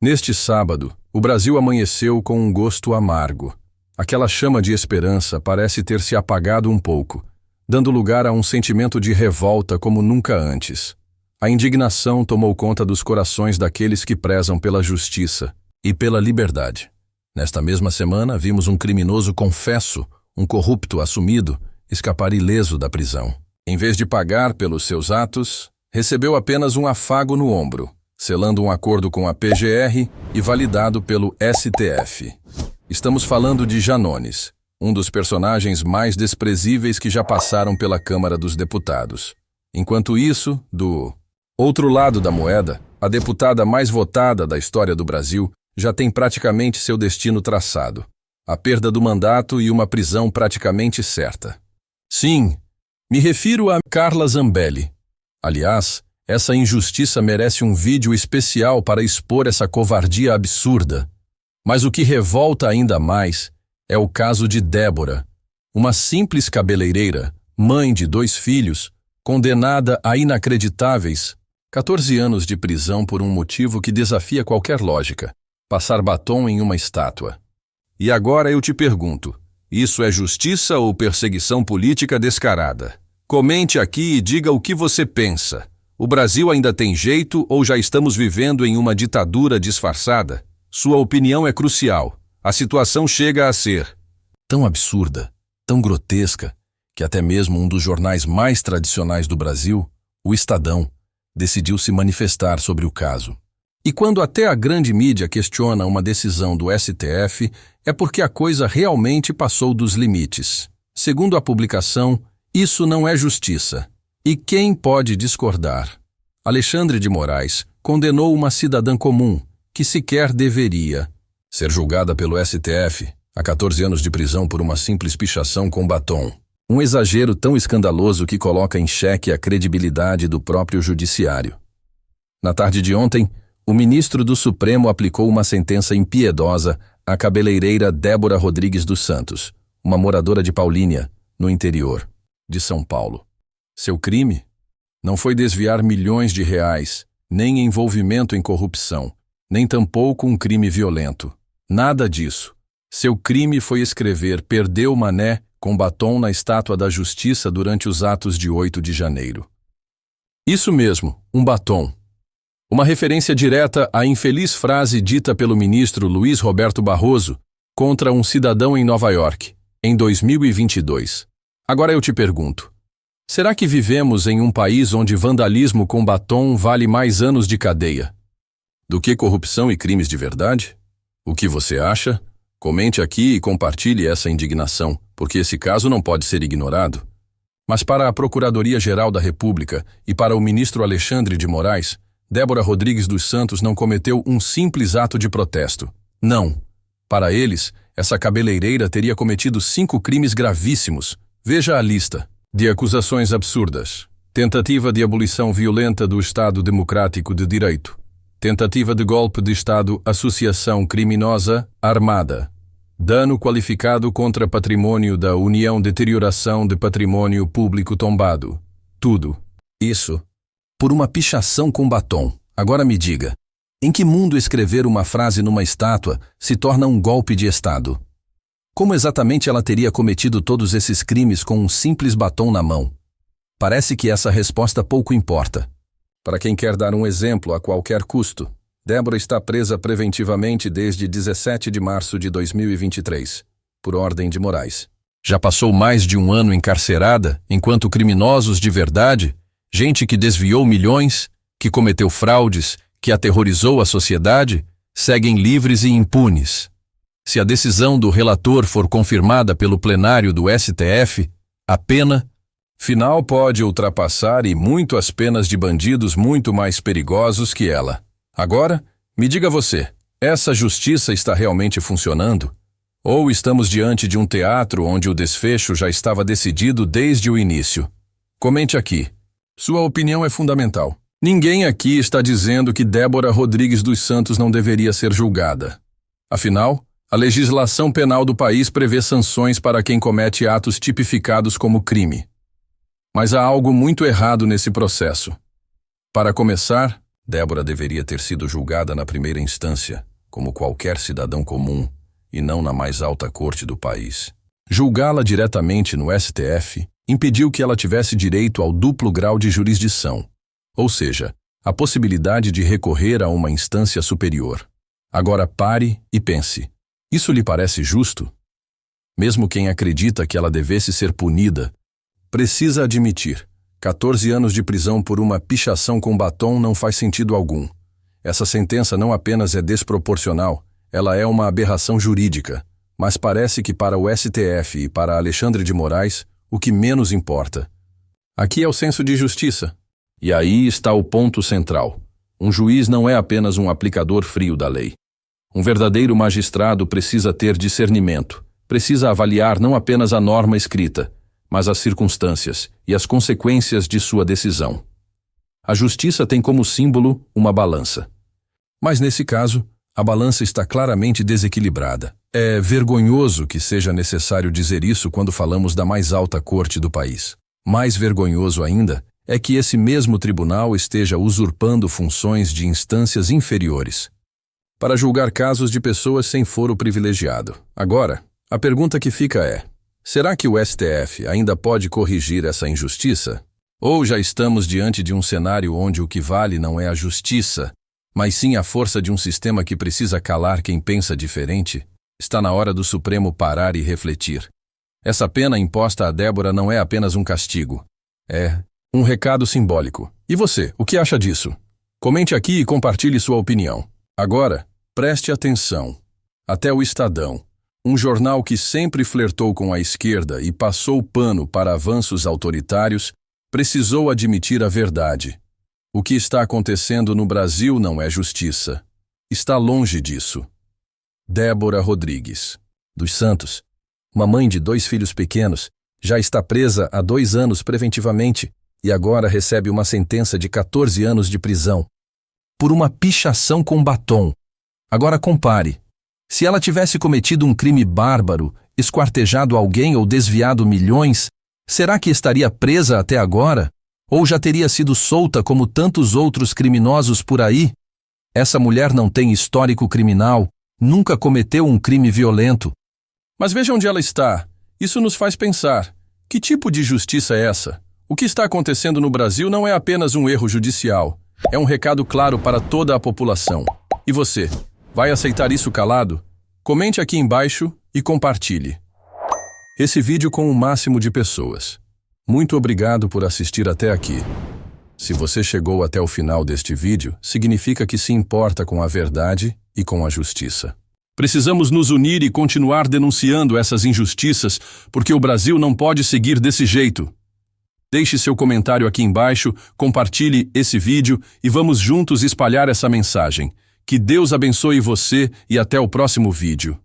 Neste sábado, o Brasil amanheceu com um gosto amargo. Aquela chama de esperança parece ter se apagado um pouco, dando lugar a um sentimento de revolta como nunca antes. A indignação tomou conta dos corações daqueles que prezam pela justiça e pela liberdade. Nesta mesma semana, vimos um criminoso confesso, um corrupto assumido, escapar ileso da prisão. Em vez de pagar pelos seus atos, recebeu apenas um afago no ombro, selando um acordo com a PGR e validado pelo STF. Estamos falando de Janones, um dos personagens mais desprezíveis que já passaram pela Câmara dos Deputados. Enquanto isso, do outro lado da moeda, a deputada mais votada da história do Brasil já tem praticamente seu destino traçado. A perda do mandato e uma prisão praticamente certa. Sim, me refiro a Carla Zambelli. Aliás, essa injustiça merece um vídeo especial para expor essa covardia absurda. Mas o que revolta ainda mais é o caso de Débora, uma simples cabeleireira, mãe de 2 filhos, condenada a inacreditáveis 14 anos de prisão por um motivo que desafia qualquer lógica: passar batom em uma estátua. E agora eu te pergunto, isso é justiça ou perseguição política descarada? Comente aqui e diga o que você pensa. O Brasil ainda tem jeito ou já estamos vivendo em uma ditadura disfarçada? Sua opinião é crucial. A situação chega a ser tão absurda, tão grotesca, que até mesmo um dos jornais mais tradicionais do Brasil, o Estadão, decidiu se manifestar sobre o caso. E quando até a grande mídia questiona uma decisão do STF, é porque a coisa realmente passou dos limites. Segundo a publicação, isso não é justiça. E quem pode discordar? Alexandre de Moraes condenou uma cidadã comum, que sequer deveria ser julgada pelo STF a 14 anos de prisão por uma simples pichação com batom. Um exagero tão escandaloso que coloca em xeque a credibilidade do próprio judiciário. Na tarde de ontem, o ministro do Supremo aplicou uma sentença impiedosa à cabeleireira Débora Rodrigues dos Santos, uma moradora de Paulínia, no interior de São Paulo. Seu crime não foi desviar milhões de reais, nem envolvimento em corrupção, nem tampouco um crime violento. Nada disso. Seu crime foi escrever "Perdeu Mané" com batom na Estátua da Justiça durante os atos de 8 de janeiro. Isso mesmo, um batom. Uma referência direta à infeliz frase dita pelo ministro Luiz Roberto Barroso contra um cidadão em Nova York, em 2022. Agora eu te pergunto, será que vivemos em um país onde vandalismo com batom vale mais anos de cadeia do que corrupção e crimes de verdade? O que você acha? Comente aqui e compartilhe essa indignação, porque esse caso não pode ser ignorado. Mas para a Procuradoria-Geral da República e para o ministro Alexandre de Moraes, Débora Rodrigues dos Santos não cometeu um simples ato de protesto. Não. Para eles, essa cabeleireira teria cometido 5 crimes gravíssimos. Veja a lista de acusações absurdas: tentativa de abolição violenta do Estado Democrático de Direito, tentativa de golpe de Estado, associação criminosa armada, dano qualificado contra patrimônio da União, deterioração de patrimônio público tombado. Tudo isso por uma pichação com batom. Agora me diga, em que mundo escrever uma frase numa estátua se torna um golpe de Estado? Como exatamente ela teria cometido todos esses crimes com um simples batom na mão? Parece que essa resposta pouco importa. Para quem quer dar um exemplo a qualquer custo, Débora está presa preventivamente desde 17 de março de 2023, por ordem de Moraes. Já passou mais de 1 ano encarcerada, enquanto criminosos de verdade, gente que desviou milhões, que cometeu fraudes, que aterrorizou a sociedade, seguem livres e impunes. Se a decisão do relator for confirmada pelo plenário do STF, a pena final pode ultrapassar e muito as penas de bandidos muito mais perigosos que ela. Agora, me diga você, essa justiça está realmente funcionando? Ou estamos diante de um teatro onde o desfecho já estava decidido desde o início? Comente aqui. Sua opinião é fundamental. Ninguém aqui está dizendo que Débora Rodrigues dos Santos não deveria ser julgada. Afinal, a legislação penal do país prevê sanções para quem comete atos tipificados como crime. Mas há algo muito errado nesse processo. Para começar, Débora deveria ter sido julgada na primeira instância, como qualquer cidadão comum, e não na mais alta corte do país. Julgá-la diretamente no STF impediu que ela tivesse direito ao duplo grau de jurisdição, ou seja, a possibilidade de recorrer a uma instância superior. Agora pare e pense. Isso lhe parece justo? Mesmo quem acredita que ela devesse ser punida, precisa admitir, 14 anos de prisão por uma pichação com batom não faz sentido algum. Essa sentença não apenas é desproporcional, ela é uma aberração jurídica, mas parece que para o STF e para Alexandre de Moraes, o que menos importa. Aqui é o senso de justiça. E aí está o ponto central. Um juiz não é apenas um aplicador frio da lei. Um verdadeiro magistrado precisa ter discernimento, precisa avaliar não apenas a norma escrita, mas as circunstâncias e as consequências de sua decisão. A justiça tem como símbolo uma balança. Mas nesse caso, a balança está claramente desequilibrada. É vergonhoso que seja necessário dizer isso quando falamos da mais alta corte do país. Mais vergonhoso ainda é que esse mesmo tribunal esteja usurpando funções de instâncias inferiores para julgar casos de pessoas sem foro privilegiado. Agora, a pergunta que fica é: será que o STF ainda pode corrigir essa injustiça? Ou já estamos diante de um cenário onde o que vale não é a justiça, mas sim a força de um sistema que precisa calar quem pensa diferente? Está na hora do Supremo parar e refletir. Essa pena imposta a Débora não é apenas um castigo. É um recado simbólico. E você, o que acha disso? Comente aqui e compartilhe sua opinião. Agora, preste atenção. Até o Estadão, um jornal que sempre flertou com a esquerda e passou pano para avanços autoritários, precisou admitir a verdade. O que está acontecendo no Brasil não é justiça. Está longe disso. Débora Rodrigues dos Santos, uma mãe de 2 filhos pequenos, já está presa há 2 anos preventivamente e agora recebe uma sentença de 14 anos de prisão por uma pichação com batom. Agora compare. Se ela tivesse cometido um crime bárbaro, esquartejado alguém ou desviado milhões, será que estaria presa até agora? Ou já teria sido solta como tantos outros criminosos por aí? Essa mulher não tem histórico criminal, nunca cometeu um crime violento. Mas veja onde ela está. Isso nos faz pensar. Que tipo de justiça é essa? O que está acontecendo no Brasil não é apenas um erro judicial. É um recado claro para toda a população. E você, vai aceitar isso calado? Comente aqui embaixo e compartilhe esse vídeo com o máximo de pessoas. Muito obrigado por assistir até aqui. Se você chegou até o final deste vídeo, significa que se importa com a verdade e com a justiça. Precisamos nos unir e continuar denunciando essas injustiças, porque o Brasil não pode seguir desse jeito. Deixe seu comentário aqui embaixo, compartilhe esse vídeo e vamos juntos espalhar essa mensagem. Que Deus abençoe você e até o próximo vídeo.